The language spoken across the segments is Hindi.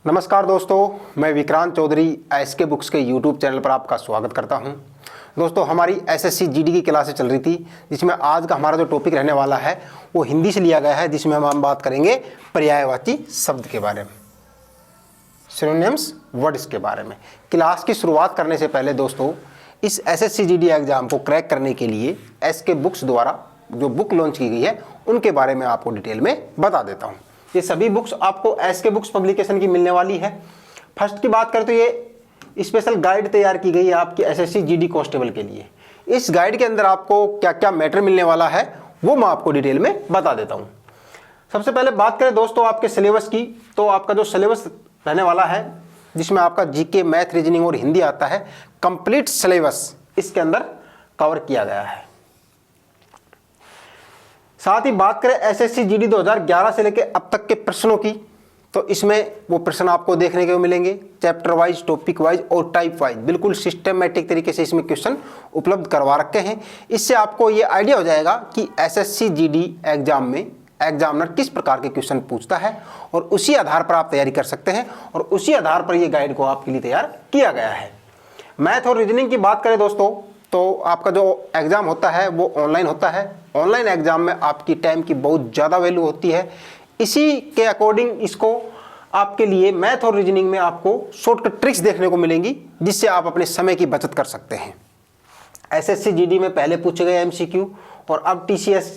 नमस्कार दोस्तों, मैं विक्रांत चौधरी एसके बुक्स के यूट्यूब चैनल पर आपका स्वागत करता हूं। दोस्तों, हमारी एसएससी जीडी की क्लासें चल रही थी, जिसमें आज का हमारा जो टॉपिक रहने वाला है वो हिंदी से लिया गया है, जिसमें हम बात करेंगे पर्यायवाची शब्द के बारे में, सिनोनिम्स वर्ड्स के बारे में। क्लास की शुरुआत करने से पहले दोस्तों, इस एसएससी जीडी एग्जाम को क्रैक करने के लिए एसके बुक्स द्वारा जो बुक लॉन्च की गई है उनके बारे में आपको डिटेल में बता देता हूँ। ये सभी बुक्स आपको एसके बुक्स पब्लिकेशन की मिलने वाली है। फर्स्ट की बात करें तो ये स्पेशल गाइड तैयार की गई है आपकी एसएससी जीडी कांस्टेबल के लिए। इस गाइड के अंदर आपको क्या क्या मैटर मिलने वाला है वो मैं आपको डिटेल में बता देता हूँ। सबसे पहले बात करें दोस्तों आपके सिलेबस की, तो आपका जो सिलेबस रहने वाला है जिसमें आपका जीके, मैथ, रीजनिंग और हिंदी आता है, कंप्लीट सिलेबस इसके अंदर कवर किया गया है। साथ ही बात करें एसएससी जीडी 2011 से लेकर अब तक के प्रश्नों की, तो इसमें वो प्रश्न आपको देखने को मिलेंगे चैप्टर वाइज, टॉपिक वाइज और टाइप वाइज, बिल्कुल सिस्टमेटिक तरीके से इसमें क्वेश्चन उपलब्ध करवा रखे हैं। इससे आपको ये आइडिया हो जाएगा कि एसएससी जीडी एग्जाम में एग्जामिनर किस प्रकार के क्वेश्चन पूछता है और उसी आधार पर आप तैयारी कर सकते हैं और उसी आधार पर ये गाइड को आपके लिए तैयार किया गया है। मैथ और रीजनिंग की बात करें दोस्तों, तो आपका जो एग्ज़ाम होता है वो ऑनलाइन होता है। ऑनलाइन एग्ज़ाम में आपकी टाइम की बहुत ज़्यादा वैल्यू होती है। इसी के अकॉर्डिंग इसको आपके लिए मैथ और रीजनिंग में आपको शॉर्टकट ट्रिक्स देखने को मिलेंगी, जिससे आप अपने समय की बचत कर सकते हैं। एसएससी जीडी में पहले पूछे गए एमसीक्यू और अब टीसीएस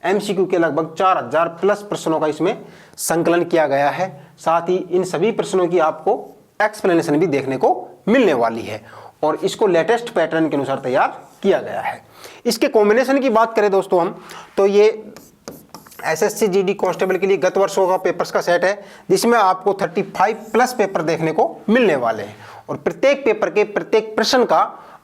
एमसीक्यू के लगभग 4000 प्लस प्रश्नों का इसमें संकलन किया गया है। साथ ही इन सभी प्रश्नों की आपको एक्सप्लेनेशन भी देखने को मिलने वाली है और इसको लेटेस्ट पैटर्न के अनुसार तैयार किया गया है। इसके कॉम्बिनेशन की बात करें दोस्तों हम, तो ये एसएससी जीडी कांस्टेबल के लिए गत वर्षों का पेपर्स का सेट है, जिसमें आपको 35 प्लस पेपर देखने को मिलने वाले हैं और प्रत्येक पेपर के प्रत्येक प्रश्न का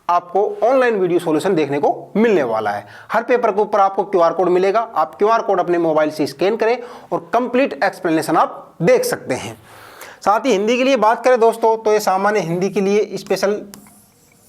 आपको ऑनलाइन वीडियो सॉल्यूशन देखने को मिलने वाला है। हर पेपर के ऊपर आपको क्यूआर कोड मिलेगा, आप क्यूआर कोड अपने मोबाइल से स्कैन करें और कंप्लीट एक्सप्लेनेशन आप देख सकते हैं। साथ ही हिंदी के लिए बात करें दोस्तों, तो ये सामान्य हिंदी के लिए स्पेशल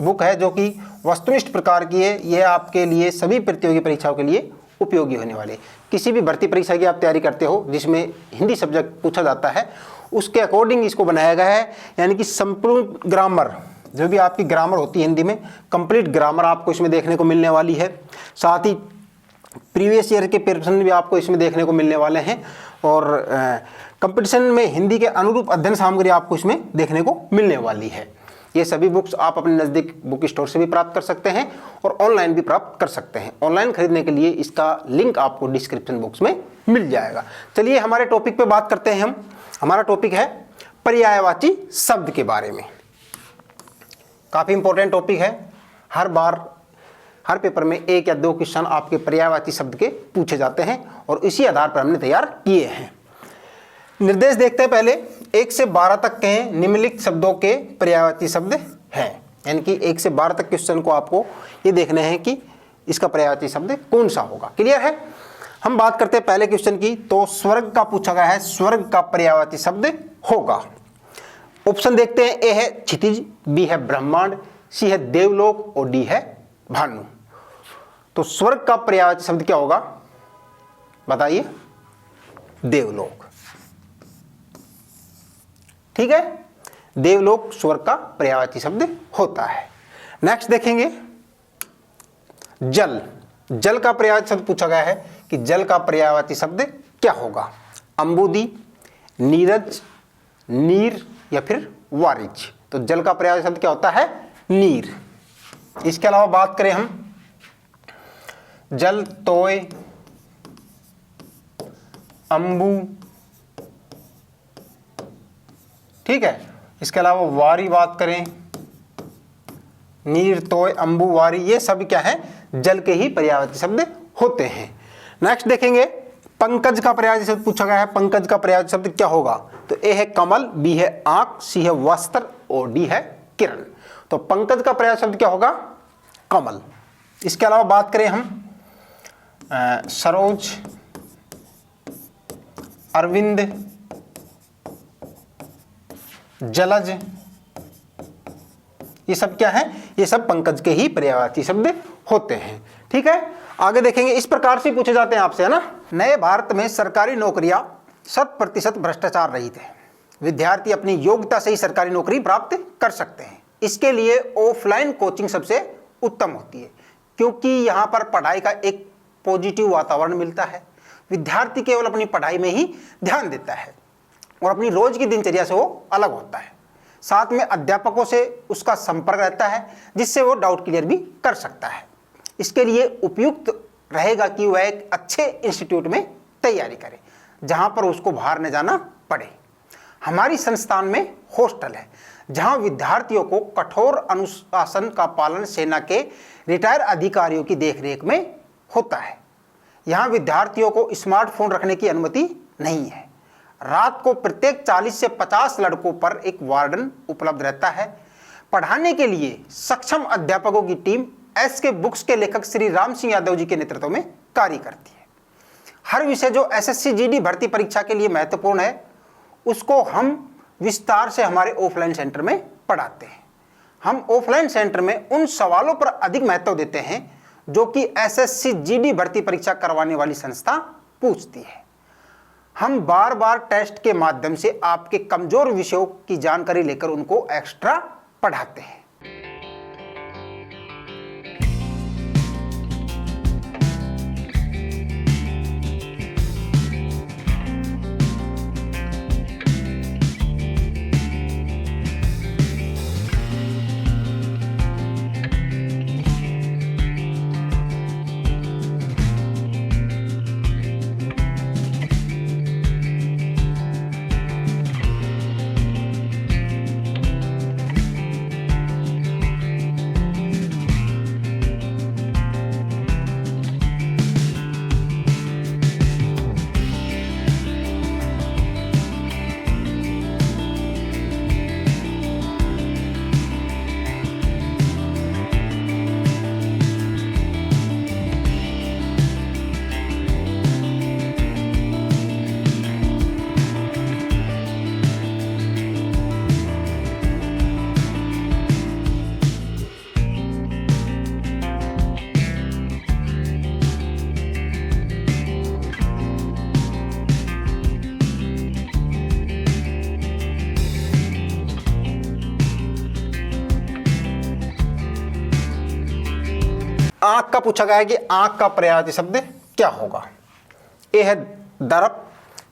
बुक है जो कि वस्तुनिष्ठ प्रकार की है। यह आपके लिए सभी प्रतियोगी परीक्षाओं के लिए उपयोगी होने वाले, किसी भी भर्ती परीक्षा की आप तैयारी करते हो जिसमें हिंदी सब्जेक्ट पूछा जाता है, उसके अकॉर्डिंग इसको बनाया गया है। यानी कि संपूर्ण ग्रामर, जो भी आपकी ग्रामर होती है हिंदी में, कंप्लीट ग्रामर आपको इसमें देखने को मिलने वाली है। साथ ही प्रीवियस ईयर के प्रश्न भी आपको इसमें देखने को मिलने वाले हैं और कंपटीशन में हिंदी के अनुरूप अध्ययन सामग्री आपको इसमें देखने को मिलने वाली है। ये सभी बुक्स आप अपने नज़दीक बुक स्टोर से भी प्राप्त कर सकते हैं और ऑनलाइन भी प्राप्त कर सकते हैं। ऑनलाइन खरीदने के लिए इसका लिंक आपको डिस्क्रिप्शन बॉक्स में मिल जाएगा। चलिए हमारे टॉपिक पे बात करते हैं हम। हमारा टॉपिक है पर्यायवाची शब्द के बारे में। काफ़ी इंपॉर्टेंट टॉपिक है। हर बार हर पेपर में 1 या 2 क्वेश्चन आपके पर्यायवाची शब्द के पूछे जाते हैं और इसी आधार पर हमने तैयार किए हैं। निर्देश देखते हैं पहले। 1 से 12 तक के निम्नलिखित शब्दों के पर्यायवाची शब्द हैं, यानी कि 1 से 12 तक क्वेश्चन को आपको ये देखना है कि इसका पर्यायवाची शब्द कौन सा होगा। क्लियर है? हम बात करते हैं पहले क्वेश्चन की, तो स्वर्ग का पूछा गया है, स्वर्ग का पर्यायवाची शब्द होगा। ऑप्शन देखते हैं। ए है क्षितिज, बी है ब्रह्मांड, सी है देवलोक और डी है भानु। तो स्वर्ग का पर्यायवाची शब्द क्या होगा बताइए? देवलोक। ठीक है, देवलोक स्वर्ग का पर्यायवाची शब्द होता है। नेक्स्ट देखेंगे जल। जल का पर्यायवाची शब्द पूछा गया है कि जल का पर्यायवाची शब्द क्या होगा? अंबुदी, नीरज, नीर या फिर वारिज। तो जल का पर्यायवाची शब्द क्या होता है? नीर। इसके अलावा बात करें हम जल, तोय, अंबु, ठीक है। इसके अलावा वारी बात करें, नीर, तोय, अंबु, वारी, ये सब क्या है? जल के ही पर्यायवाची शब्द होते हैं। नेक्स्ट देखेंगे पंकज का पर्यायवाची शब्द पूछा गया है। पंकज का पर्यायवाची शब्द क्या होगा? तो ए है कमल, बी है आंख, सी है वस्त्र और डी है किरण। तो पंकज का पर्यायवाची शब्द क्या होगा? कमल। इसके अलावा बात करें हम सरोज, अरविंद, जलज, ये सब क्या है? ये सब पंकज के ही पर्यायवाची शब्द होते हैं। ठीक है, आगे देखेंगे। इस प्रकार से पूछे जाते हैं आपसे, है ना। नए भारत में सरकारी नौकरियां 100% भ्रष्टाचार रहित है। विद्यार्थी अपनी योग्यता से ही सरकारी नौकरी प्राप्त कर सकते हैं। इसके लिए ऑफलाइन कोचिंग सबसे उत्तम होती है, क्योंकि यहाँ पर पढ़ाई का एक पॉजिटिव वातावरण मिलता है। विद्यार्थी केवल अपनी पढ़ाई में ही ध्यान देता है और अपनी रोज की दिनचर्या से वो अलग होता है। साथ में अध्यापकों से उसका संपर्क रहता है, जिससे वो डाउट क्लियर भी कर सकता है। इसके लिए उपयुक्त रहेगा कि वह एक अच्छे इंस्टीट्यूट में तैयारी करे, जहाँ पर उसको बाहर न जाना पड़े। हमारी संस्थान में हॉस्टल है, जहाँ विद्यार्थियों को कठोर अनुशासन का पालन सेना के रिटायर अधिकारियों की देखरेख में होता है। यहाँ विद्यार्थियों को स्मार्टफोन रखने की अनुमति नहीं है। रात को प्रत्येक 40 से 50 लड़कों पर एक वार्डन उपलब्ध रहता है। पढ़ाने के लिए सक्षम अध्यापकों की टीम एसके बुक्स के लेखक श्री राम सिंह यादव जी के नेतृत्व में कार्य करती है। हर विषय जो एसएससी जीडी भर्ती परीक्षा के लिए महत्वपूर्ण है, उसको हम विस्तार से हमारे ऑफलाइन सेंटर में पढ़ाते हैं। हम ऑफलाइन सेंटर में उन सवालों पर अधिक महत्व देते हैं जो कि एसएससी जीडी भर्ती परीक्षा करवाने वाली संस्था पूछती है। हम बार बार टेस्ट के माध्यम से आपके कमजोर विषयों की जानकारी लेकर उनको एक्स्ट्रा पढ़ाते हैं। आंख का पूछा गया है कि आंख का पर्यायवाची शब्द क्या होगा। ए है दर्प,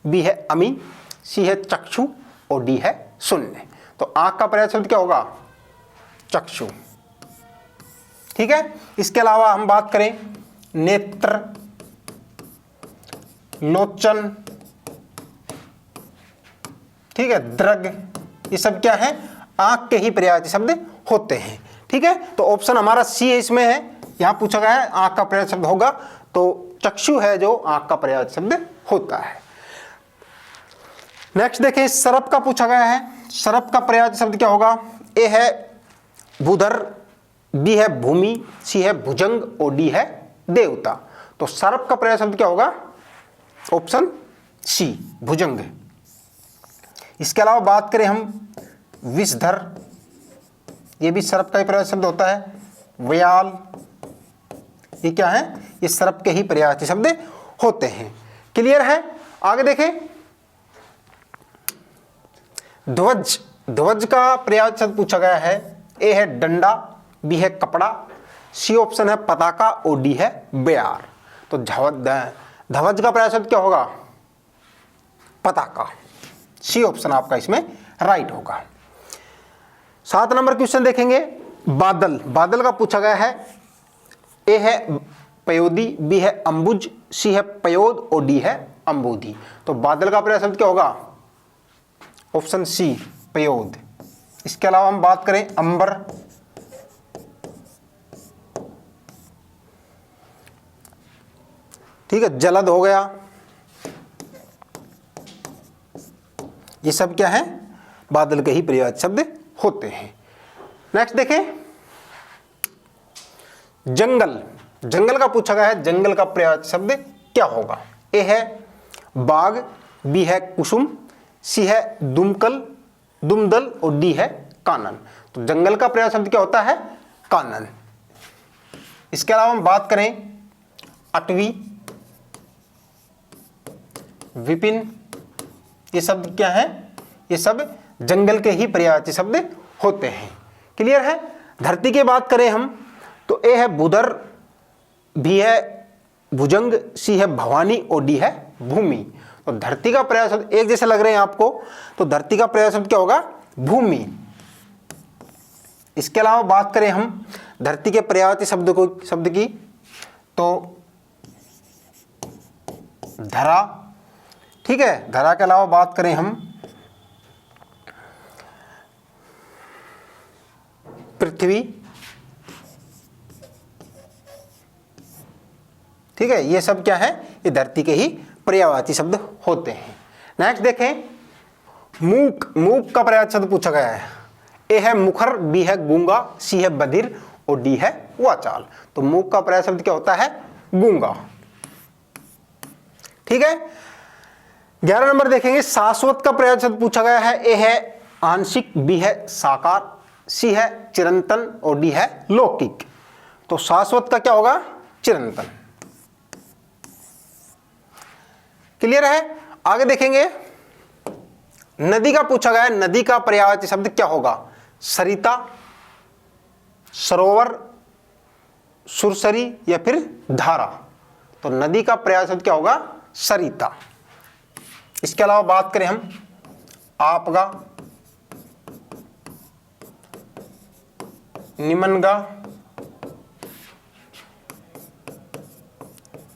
बी है अमी, सी है चक्षु और डी है शून्य। तो आंख का पर्यायवाची शब्द क्या होगा? चक्षु। ठीक है। इसके अलावा हम बात करें नेत्र, लोचन, ठीक है, दृग, ये सब क्या है? आंख के ही पर्यायवाची शब्द होते हैं। ठीक है। तो ऑप्शन हमारा सी है, इसमें है, यहां पूछा गया है आंख का पर्यायवाची शब्द होगा, तो चक्षु है जो आंख का पर्यायवाची शब्द होता है। नेक्स्ट देखें, सर्प का पूछा गया है। सर्प का पर्यायवाची शब्द क्या होगा? ए है भूधर, बी है भूमि, सी है भुजंग और डी है देवता। तो सर्प का पर्यायवाची शब्द क्या होगा? ऑप्शन सी, भुजंग। इसके अलावा बात करें हम विषधर, ये भी सर्प का ही पर्यायवाची शब्द होता है। व्याल, ये क्या है? ये सर्प के ही पर्यायवाची शब्द होते हैं। क्लियर है? आगे देखें, ध्वज, ध्वज का पर्यायवाची शब्द पूछा गया है। ए है डंडा, बी है कपड़ा, सी ऑप्शन है पताका और डी है बयार। तो ध्वज का पर्यायवाची शब्द क्या होगा? पताका। सी ऑप्शन आपका इसमें राइट होगा। 7 नंबर क्वेश्चन देखेंगे, बादल, बादल का पूछा गया है। ए है पयोदी, बी है अंबुज, सी है पयोद और डी है अंबुधी। तो बादल का पर्यायवाची शब्द क्या होगा? ऑप्शन सी, पयोद। इसके अलावा हम बात करें अंबर, ठीक है, जलद हो गया, ये सब क्या है? बादल के ही पर्यायवाची शब्द होते हैं। नेक्स्ट देखें, जंगल, जंगल का पूछा गया है। जंगल का पर्यायवाची शब्द क्या होगा? ए है बाग, बी है कुसुम, सी है दुमकल, दुमदल और डी है कानन। तो जंगल का पर्यायवाची शब्द क्या होता है? कानन। इसके अलावा हम बात करें अटवी, विपिन, ये शब्द क्या है? ये सब जंगल के ही पर्यायवाची शब्द होते हैं। क्लियर है। धरती की बात करें हम तो ए है बुधर, भी है भुजंग, सी है भवानी और डी है भूमि। तो धरती का पर्याय शब्द एक जैसे लग रहे हैं आपको, तो धरती का पर्याय शब्द क्या होगा? भूमि। इसके अलावा बात करें हम धरती के पर्यायवाची शब्द की तो धरा। ठीक है, धरा के अलावा बात करें हम पृथ्वी। ठीक है, ये सब क्या है? ये धरती के ही पर्यायवाची शब्द होते हैं। नेक्स्ट देखें मूक। मूक का पर्यायवाची शब्द पूछा गया है। ए है मुखर, बी है गूंगा, सी है बधिर और डी है वाचाल। तो मूक का पर्यायवाची शब्द क्या होता है? गूंगा। ठीक है। 11 नंबर देखेंगे शाश्वत का पर्यायवाची शब्द पूछा गया है। ए है आंशिक, बी है साकार, सी है चिरंतन और डी है लौकिक। तो शाश्वत का क्या होगा? चिरंतन। क्लियर है। आगे देखेंगे नदी का पूछा गया है। नदी का पर्यायवाची शब्द क्या होगा? सरिता, सरोवर, सुरसरी या फिर धारा। तो नदी का पर्यायवाची शब्द क्या होगा? सरिता। इसके अलावा बात करें हम आपगा, निमनगा,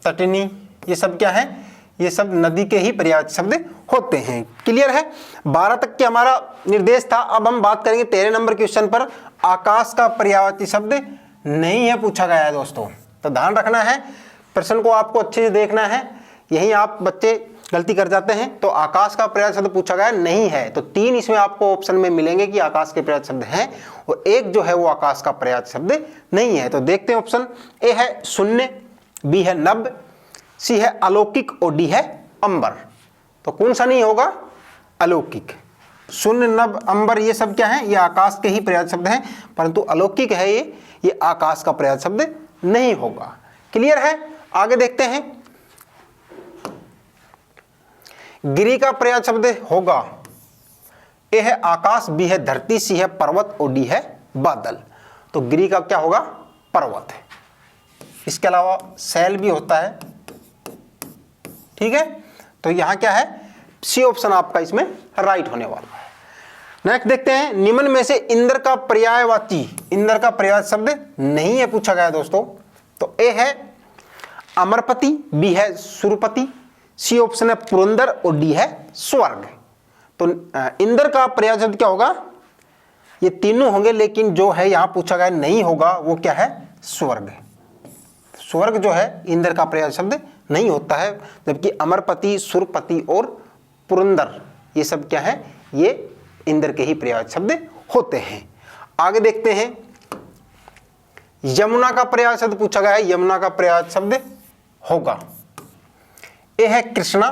तटनी, ये सब क्या है? ये सब नदी के ही पर्यायवाची शब्द होते हैं। क्लियर है। 12 तक के हमारा निर्देश था। अब हम बात करेंगे 13 नंबर क्वेश्चन पर। आकाश का पर्यायवाची शब्द नहीं है पूछा गया है दोस्तों, तो ध्यान रखना है, प्रश्न को आपको अच्छे से देखना है। यही आप बच्चे गलती कर जाते हैं। तो आकाश का पर्यायवाची शब्द पूछा गया नहीं है, तो 3 इसमें आपको ऑप्शन में मिलेंगे कि आकाश के पर्यायवाची शब्द हैं, और एक जो है वो आकाश का पर्यायवाची शब्द नहीं है। तो देखते हैं ऑप्शन। ए है शून्य, बी है नभ, सी है अलौकिक और डी है अंबर। तो कौन सा नहीं होगा? अलौकिक। शून्य, नभ, अंबर ये सब क्या है? ये आकाश के ही पर्यायवाची शब्द हैं, परंतु अलौकिक है ये आकाश का पर्यायवाची शब्द नहीं होगा। क्लियर है। आगे देखते हैं गिरि का पर्यायवाची शब्द होगा। ए है आकाश, बी है धरती, सी है पर्वत और डी है बादल। तो गिरि का क्या होगा? पर्वत। इसके अलावा शैल भी होता है। ठीक है, तो यहां क्या है? सी ऑप्शन आपका इसमें राइट होने वाला है। नेक्स्ट देखते हैं निम्न में से इंद्र का पर्यायवाची, इंद्र का पर्यायवाची शब्द नहीं है पूछा गया दोस्तों। तो ए है अमरपति, बी है सुरपति, सी ऑप्शन है पुरंदर और डी है स्वर्ग। तो इंद्र का पर्यायवाची शब्द क्या होगा? ये तीनों होंगे, लेकिन जो है यहां पूछा गया नहीं होगा वो क्या है? स्वर्ग। स्वर्ग जो है इंद्र का पर्यायवाची शब्द नहीं होता है, जबकि अमरपति, सुरपति और पुरंदर ये सब क्या है? ये इंद्र के ही पर्यायवाची शब्द होते हैं। आगे देखते हैं यमुना का पर्यायवाची शब्द पूछा गया है। यमुना का पर्यायवाची शब्द होगा। ए है कृष्णा,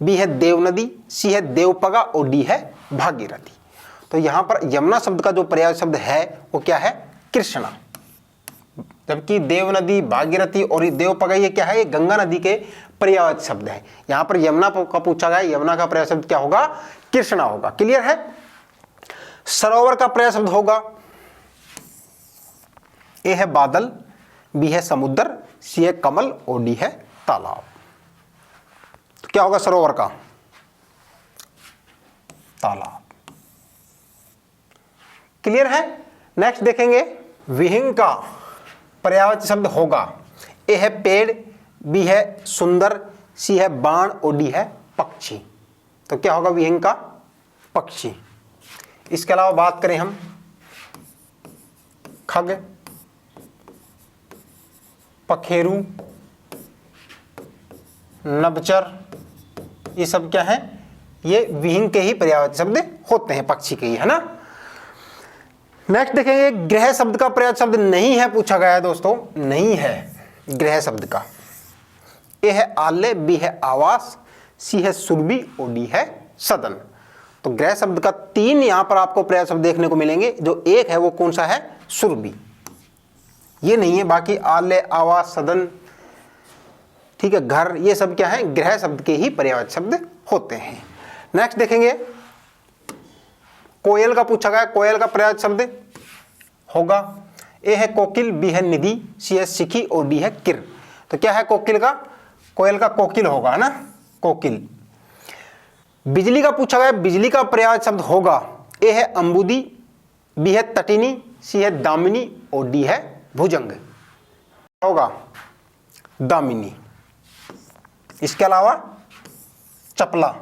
बी है देवनदी, सी है देवपगा और डी है भागीरथी। तो यहां पर यमुना शब्द का जो पर्यायवाची शब्द है वो क्या है? कृष्णा। जबकि देवनदी, भागीरथी और देवपगा ये क्या है? ये गंगा नदी के पर्यायवाची शब्द है। यहां पर यमुना का पूछा गया, यमुना का पर्यायवाची शब्द क्या होगा? कृष्णा होगा। क्लियर है। सरोवर का पर्यायवाची शब्द होगा। ए है बादल, बी है समुद्र, सी है कमल और डी है तालाब। तो क्या होगा सरोवर का? तालाब। क्लियर है। नेक्स्ट देखेंगे विहिंग का पर्यायवाची शब्द होगा। ए है पेड़, बी है सुंदर, सी है बाण और डी है पक्षी। तो क्या होगा विहिंग का? पक्षी। इसके अलावा बात करें हम खग, पखेरु, नभचर, ये सब क्या है? ये विहिंग के ही पर्यायवाची शब्द होते हैं, पक्षी के ही, है ना। नेक्स्ट देखेंगे ग्रह शब्द का पर्यायवाची शब्द नहीं है पूछा गया है दोस्तों, नहीं है ग्रह शब्द का। ए है आल्य, बी है आवास, सी है सुरभि और डी है सदन। तो ग्रह शब्द का 3 यहां पर आपको पर्यायवाची शब्द देखने को मिलेंगे। जो एक है वो कौन सा है? सुरभि। ये नहीं है, बाकी आल्य, आवास, सदन, ठीक है, घर, ये सब क्या है? ग्रह शब्द के ही पर्यायवाची शब्द होते हैं। नेक्स्ट देखेंगे कोयल का पूछा गया, कोयल का पर्यायवाची शब्द होगा, ए है कोकिल, बी है निधि, सी है सिखी और डी है किर। तो क्या है कोकिल का, कोयल का कोकिल होगा ना, कोकिल। बिजली का पूछा गया, बिजली का पर्यायवाची शब्द होगा, ए है अंबुदी, बी है तटिनी, सी है दामिनी और डी है भुजंग। होगा दामिनी। इसके अलावा चपला,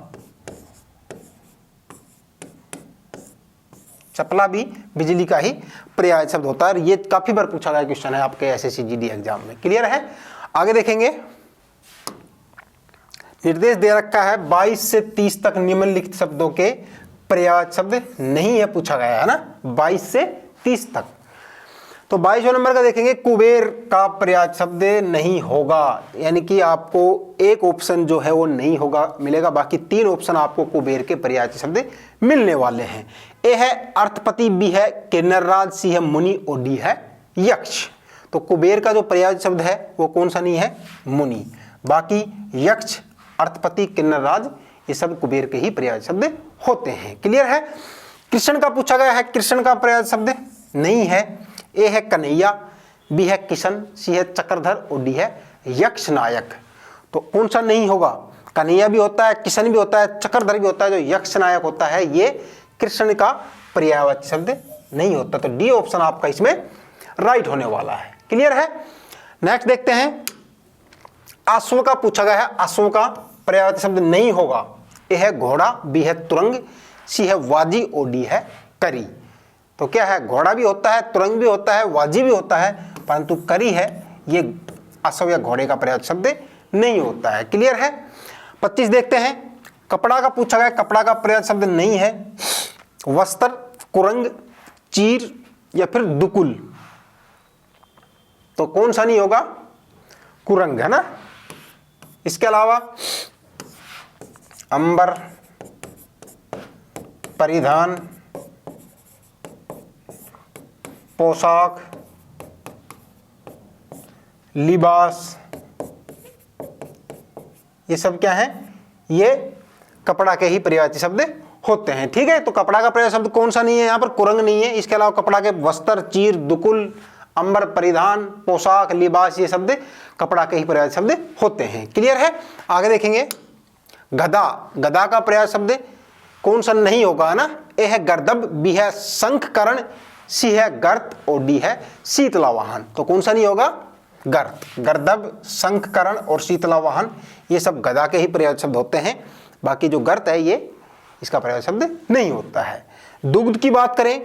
चपला भी बिजली का ही पर्यायवाची शब्द होता है। ये काफी बार पूछा गया क्वेश्चन है आपके एसएससी जीडी एग्जाम में। क्लियर है? आगे देखेंगे, निर्देश दे रखा है 22 से 30 तक निम्नलिखित शब्दों के पर्यायवाची शब्द नहीं है, पूछा गया है ना, 22 से 30 तक। तो 22वें नंबर का देखेंगे, कुबेर का पर्यायवाची शब्द नहीं होगा, यानी कि आपको एक ऑप्शन जो है वो नहीं होगा मिलेगा, बाकी 3 ऑप्शन आपको कुबेर के पर्यायवाची शब्द मिलने वाले हैं। ए है अर्थपति, बी है किन्नरराज, सी है मुनि और डी है यक्ष। तो कुबेर का जो पर्यायवाची शब्द है वो कौन सा नहीं है, मुनि। बाकी यक्ष, अर्थपति, किन्नरराज ये सब कुबेर के ही पर्यायवाची शब्द होते हैं। क्लियर है? कृष्ण का पूछा गया है, कृष्ण का पर्यायवाची शब्द नहीं है। ए है कन्हैया, बी है किशन, सी है चक्रधर और डी है यक्ष नायक। तो कौन सा नहीं होगा, कन्हैया भी होता है, किशन भी होता है, चक्रधर भी होता है, जो यक्ष नायक होता है ये कृष्ण का पर्यायवाची शब्द नहीं होता। तो डी ऑप्शन आपका इसमें राइट होने वाला है। क्लियर है? नेक्स्ट देखते हैं, अश्व का पूछा गया है, अश्व का पर्यायवाची शब्द नहीं होगा। ए है घोड़ा, बी है तुरंग, सी है वाजी और डी है करी। तो क्या है, घोड़ा भी होता है, तुरंग भी होता है, वाजी भी होता है, परंतु करी है ये अश्व या घोड़े का पर्यायवाची शब्द नहीं होता है। क्लियर है? 25 देखते हैं, कपड़ा का पूछा गया, कपड़ा का पर्यायवाची शब्द नहीं है। वस्त्र, कुरंग, चीर या फिर दुकुल। तो कौन सा नहीं होगा, कुरंग है ना। इसके अलावा अंबर, परिधान, पोशाक, लिबास, ये सब क्या है, ये कपड़ा के ही पर्यायवाची शब्द होते हैं। ठीक है? तो कपड़ा का पर्यायवाची शब्द कौन सा नहीं है, यहां पर कुरंग नहीं है। इसके अलावा कपड़ा के वस्त्र, चीर, दुकुल, अंबर, परिधान, पोशाक, लिबास ये शब्द कपड़ा के ही पर्यायवाची शब्द होते हैं। क्लियर है? आगे देखेंगे, गदा, गदा का पर्यायवाची शब्द कौन सा नहीं होगा ना। ए है गर्दभ, बी है शंखकर्ण, सी है गर्त और डी है शीतला वाहन। तो कौन सा नहीं होगा, गर्त। गर्दभ, शंखकर्ण और शीतला वाहन ये सब गदा के ही पर्यायवाची शब्द होते हैं। बाकी जो गर्त है ये इसका पर्यायवाची शब्द नहीं होता है। दुग्ध की बात करें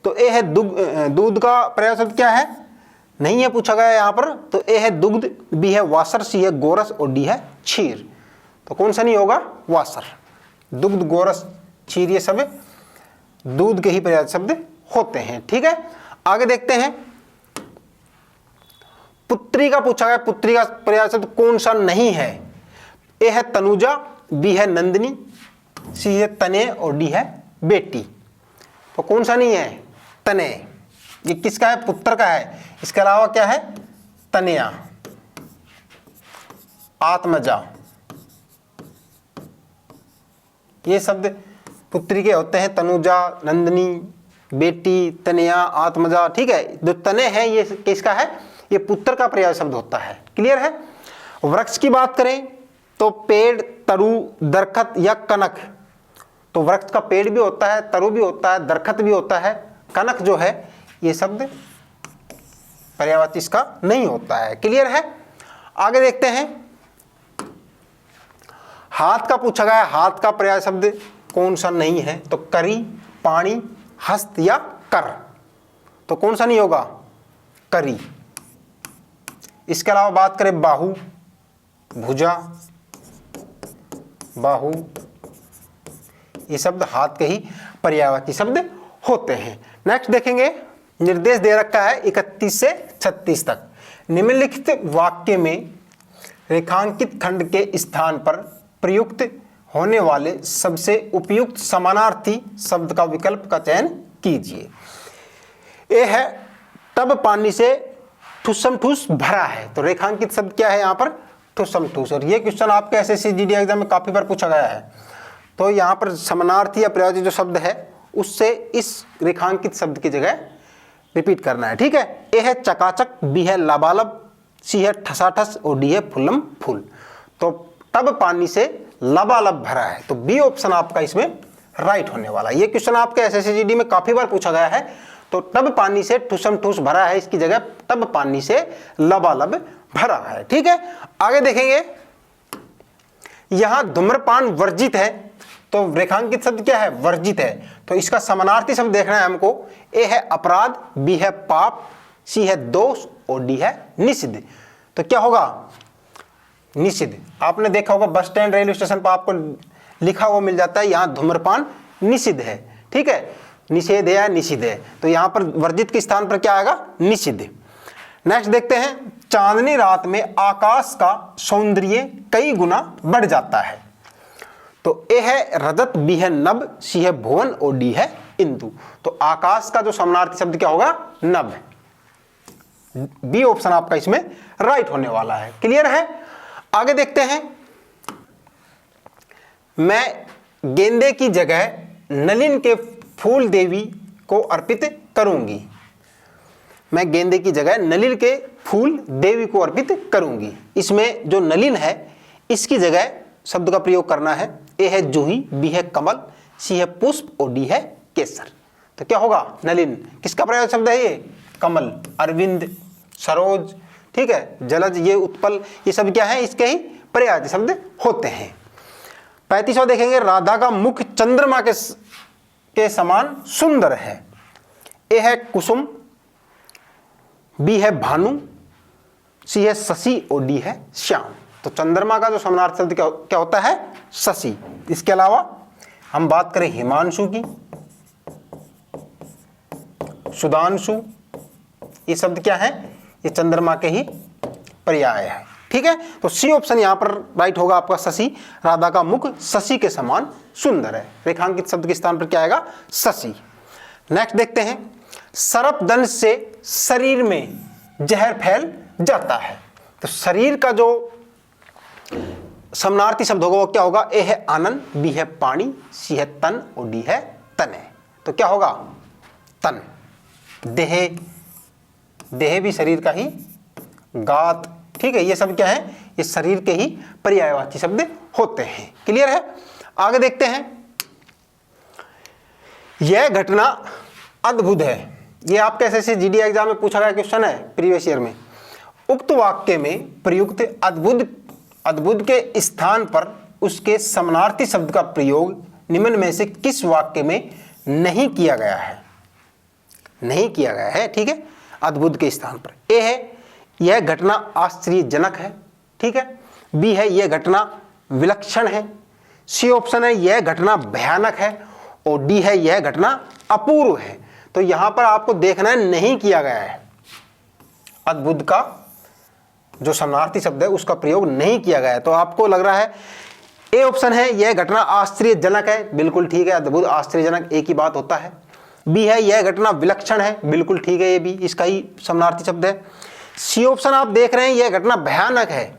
तो ए है दूध का पर्यायवाची शब्द क्या है, नहीं है, पूछा गया यहाँ पर। तो ए है दुग्ध, बी है वासर, सी है गोरस और डी है क्षीर। तो कौन सा नहीं होगा, वासर। दुग्ध, गोरस, क्षीर ये सब दूध के ही पर्यायवाची शब्द होते हैं। ठीक है? आगे देखते हैं, पुत्री का पूछा गया, पुत्री का पर्यायवाची शब्द कौन सा नहीं है। ए है तनुजा, बी है नंदिनी, सी है तने और डी है बेटी। तो कौन सा नहीं है, तने। ये किसका है, पुत्र का है। इसके अलावा क्या है, तनया, आत्मजा, ये शब्द पुत्री के होते हैं। तनुजा, नंदिनी, बेटी, तनया, आत्मजा। ठीक है? जो तने हैं ये किसका है, ये पुत्र का पर्यायवाची शब्द होता है। क्लियर है? वृक्ष की बात करें तो पेड़, तरु, दरखत या कनक। तो वृक्ष का पेड़ भी होता है, तरु भी होता है, दरखत भी होता है, कनक जो है ये शब्द पर्यायवाची इसका नहीं होता है। क्लियर है? आगे देखते हैं, हाथ का पूछा गया, हाथ का पर्यायवाची शब्द कौन सा नहीं है। तो करी, पानी, हस्त या कर। तो कौन सा नहीं होगा, करी। इसके अलावा बात करें बाहु, भुजा, बाहु, ये शब्द हाथ के ही पर्यायवाची शब्द होते हैं। नेक्स्ट देखेंगे, निर्देश दे रखा है 31 से 36 तक। निम्नलिखित वाक्य में रेखांकित खंड के स्थान पर प्रयुक्त होने वाले सबसे उपयुक्त समानार्थी शब्द का विकल्प का चयन कीजिए। ए है तब पानी से ठुसम ठूस भरा है। तो रेखांकित शब्द क्या है यहाँ पर, ठुसम ठूस। और ये क्वेश्चन आपके एसएससी जीडी एग्जाम में काफी बार पूछा गया है। तो यहाँ पर समानार्थी या पर्यायवाची जो शब्द है उससे इस रेखांकित शब्द की जगह रिपीट करना है। ठीक है, ए है चकाचक, बी है लबालब, सी है ठसाठस और डी है फुल्लम फूल। तो टब पानी से लबालब भरा है, तो बी ऑप्शन आपका इसमें राइट होने वाला है। ये क्वेश्चन आपके एसएससी में काफी बार पूछा गया है। तो टब पानी से ठुसम ठुस भरा है, इसकी जगह टब पानी से लबालब भरा है। ठीक है, आगे देखेंगे, यहां धूम्रपान वर्जित है, तो रेखांकित शब्द क्या है? वर्जित है। तो इसका समानार्थी शब्द देखना है हमको। ए है अपराध, बी है पाप, सी है दोष और डी है निषिद्ध। तो क्या होगा? निषिद्ध। आपने देखा होगा बस स्टैंड, रेलवे स्टेशन पर आपको लिखा हुआ मिल जाता है यहां धूम्रपान निषिद्ध है। ठीक है, निषेध है या निषिद्ध है, तो यहां पर वर्जित के स्थान पर क्या आएगा? निषिद्ध। नेक्स्ट देखते हैं, चांदनी रात में आकाश का सौंदर्य कई गुना बढ़ जाता है। तो ए है रजत, बी है नभ, सी है भुवन और डी है इंदु। तो आकाश का जो समानार्थी शब्द क्या होगा? नभ। बी ऑप्शन आपका इसमें राइट होने वाला है। क्लियर है? आगे देखते हैं, मैं गेंदे की जगह नलिन के फूल देवी को अर्पित करूंगी। मैं गेंदे की जगह नलिन के फूल देवी को अर्पित करूंगी। इसमें जो नलिन है इसकी जगह शब्द का प्रयोग करना है। ए है जूही, बी है कमल, सी है पुष्प और डी है केसर। तो क्या होगा? नलिन किसका प्रयोग शब्द है? ये कमल, अरविंद, सरोज, ठीक है, जलज, ये उत्पल, ये सब क्या है? इसके ही पर्यायवाची शब्द होते हैं। 35वां देखेंगे, राधा का मुख चंद्रमा के समान सुंदर है। ए है कुसुम, बी है भानु, सी है शशि और डी है श्याम। तो चंद्रमा का जो समानार्थी शब्द क्या होता है? शशि। इसके अलावा हम बात करें हिमांशु की, सुधांशु, ये शब्द क्या है? ये चंद्रमा के ही पर्याय है। ठीक है, तो सी ऑप्शन यहां पर राइट होगा आपका, शशि। राधा का मुख शशि के समान सुंदर है। रेखांकित शब्द के स्थान पर क्या आएगा? शशि। नेक्स्ट देखते हैं, सर्पदंश से शरीर में जहर फैल जाता है। तो शरीर का जो समानार्थी शब्द होगा वो क्या होगा? ए है आनंद, बी है पानी, सी है तन और डी है तने। तो क्या होगा? तन। देह, देह भी शरीर का ही, गात, ठीक है, ये सब क्या है? ये शरीर के ही पर्यायवाची शब्द होते हैं। क्लियर है? आगे देखते हैं, यह घटना अद्भुत है। ये आपके एसएससी जीडी एग्जाम में पूछा गया क्वेश्चन है प्रीवियस ईयर में। उक्त वाक्य में प्रयुक्त अद्भुत के स्थान पर उसके समानार्थी शब्द का प्रयोग निम्न में से किस वाक्य में नहीं किया गया है? नहीं किया गया है। ठीक है, अद्भुत के स्थान पर। ए है यह घटना आश्चर्यजनक है, ठीक है, बी है यह घटना विलक्षण है, सी ऑप्शन है यह घटना भयानक है और डी है यह घटना अपूर्व है। तो यहां पर आपको देखना है नहीं किया गया है, अद्भुत का जो समानार्थी शब्द है उसका प्रयोग नहीं किया गया है। तो आपको लग रहा है ए ऑप्शन है यह घटना आश्चर्यजनक है, बिल्कुल ठीक है, अद्भुत आश्चर्यजनक एक ही बात होता है। बी है यह घटना विलक्षण है, बिल्कुल ठीक है, ये भी इसका ही समानार्थी शब्द है। सी ऑप्शन आप देख रहे हैं यह घटना भयानक है,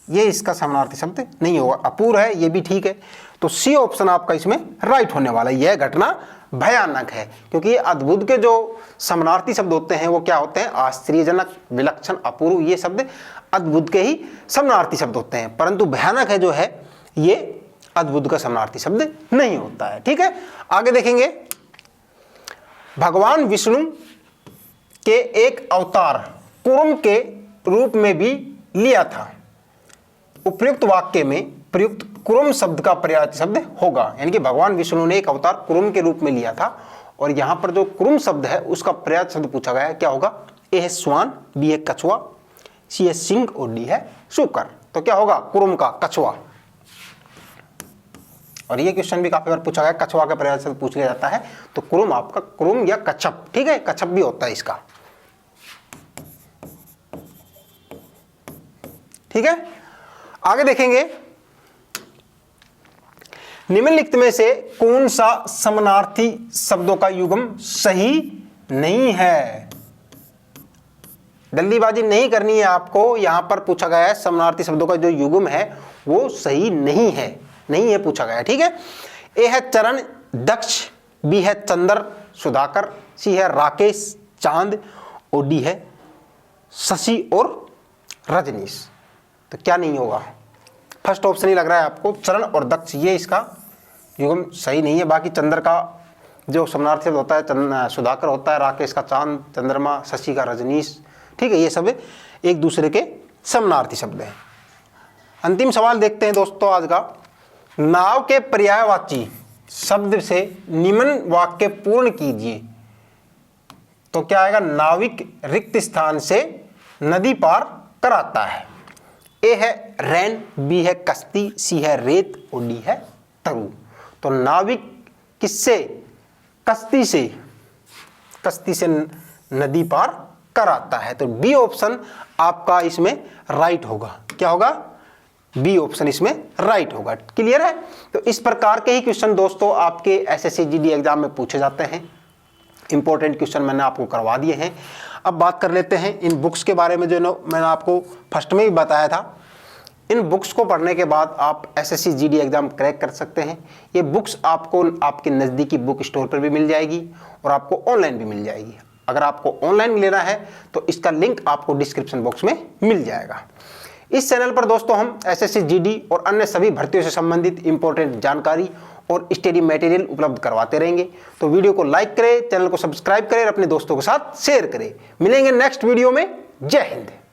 ये इसका समानार्थी शब्द नहीं होगा, अपूर्व है, ये भी ठीक है। तो सी ऑप्शन आपका इसमें राइट होने वाला है, यह घटना भयानक है, क्योंकि अद्भुत के जो समानार्थी शब्द होते हैं वो क्या होते हैं? आश्चर्यजनक, विलक्षण, अपूर्व, ये शब्द अद्भुत के ही समानार्थी शब्द होते हैं, परंतु भयानक है जो है ये अद्भुत का समानार्थी शब्द नहीं होता है। ठीक है, आगे देखेंगे, भगवान विष्णु के एक अवतार कुर्म के रूप में भी लिया था। उपयुक्त वाक्य में प्रयुक्त कुर्म शब्द का पर्यायवाची शब्द होगा, यानी कि भगवान विष्णु ने एक अवतार कुर्म के रूप में लिया था और यहां पर जो कुर्म शब्द है उसका पर्यायवाची शब्द पूछा गया है, क्या होगा? ए है स्वान, बी है कछुआ, सी है सिंह और डी है शुकर। तो क्या होगा? कुर्म का कछुआ। और ये क्वेश्चन भी काफी बार पूछा गया, कछुआ का पर्यायवाची शब्द पूछ लिया जाता है, तो कुर्म आपका कुर्म या कच्छप, ठीक है, कच्छप भी होता है इसका। ठीक है, आगे देखेंगे, निम्नलिखित में से कौन सा समानार्थी शब्दों का युग्म सही नहीं है? जल्दीबाजी नहीं करनी है आपको, यहां पर पूछा गया है समानार्थी शब्दों का जो युग्म है वो सही नहीं है, नहीं है पूछा गया है। ठीक है, ए है चरण, दक्ष, बी है चंद्र सुधाकर, सी है राकेश चांद और डी है शशि और रजनीश। तो क्या नहीं होगा? फर्स्ट ऑप्शन ही लग रहा है आपको, चरण और दक्ष, ये इसका युग्म सही नहीं है। बाकी चंद्र का जो समानार्थी होता है सुधाकर होता है, राकेश का चांद चंद्रमा, शशि का रजनीश, ठीक है, ये सब एक दूसरे के समानार्थी शब्द हैं। अंतिम सवाल देखते हैं दोस्तों आज का। नाव के पर्यायवाची शब्द से निम्न वाक्य पूर्ण कीजिए। तो क्या आएगा? नाविक रिक्त स्थान से नदी पार कराता है। ए है रैन, बी है कश्ती, सी है रेत और डी है तरु। तो नाविक किससे? कश्ती से नदी पार कराता है। तो बी ऑप्शन आपका इसमें राइट होगा। क्या होगा? बी ऑप्शन इसमें राइट होगा। क्लियर है? तो इस प्रकार के ही क्वेश्चन दोस्तों आपके एसएससी जीडी एग्जाम में पूछे जाते हैं। इंपॉर्टेंट क्वेश्चन मैंने आपको करवा दिए हैं। अब बात कर लेते हैं इन बुक्स के बारे में जो मैंने आपको फर्स्ट में ही बताया था। इन बुक्स को पढ़ने के बाद आप एसएससी जीडी एग्जाम क्रैक कर सकते हैं। ये बुक्स आपको आपके नज़दीकी बुक स्टोर पर भी मिल जाएगी और आपको ऑनलाइन भी मिल जाएगी। अगर आपको ऑनलाइन लेना है तो इसका लिंक आपको डिस्क्रिप्शन बॉक्स में मिल जाएगा। इस चैनल पर दोस्तों हम एसएससी जीडी और अन्य सभी भर्तियों से संबंधित इंपॉर्टेंट जानकारी और स्टडी मटेरियल उपलब्ध करवाते रहेंगे। तो वीडियो को लाइक करें, चैनल को सब्सक्राइब करें और अपने दोस्तों के साथ शेयर करें। मिलेंगे नेक्स्ट वीडियो में। जय हिंद।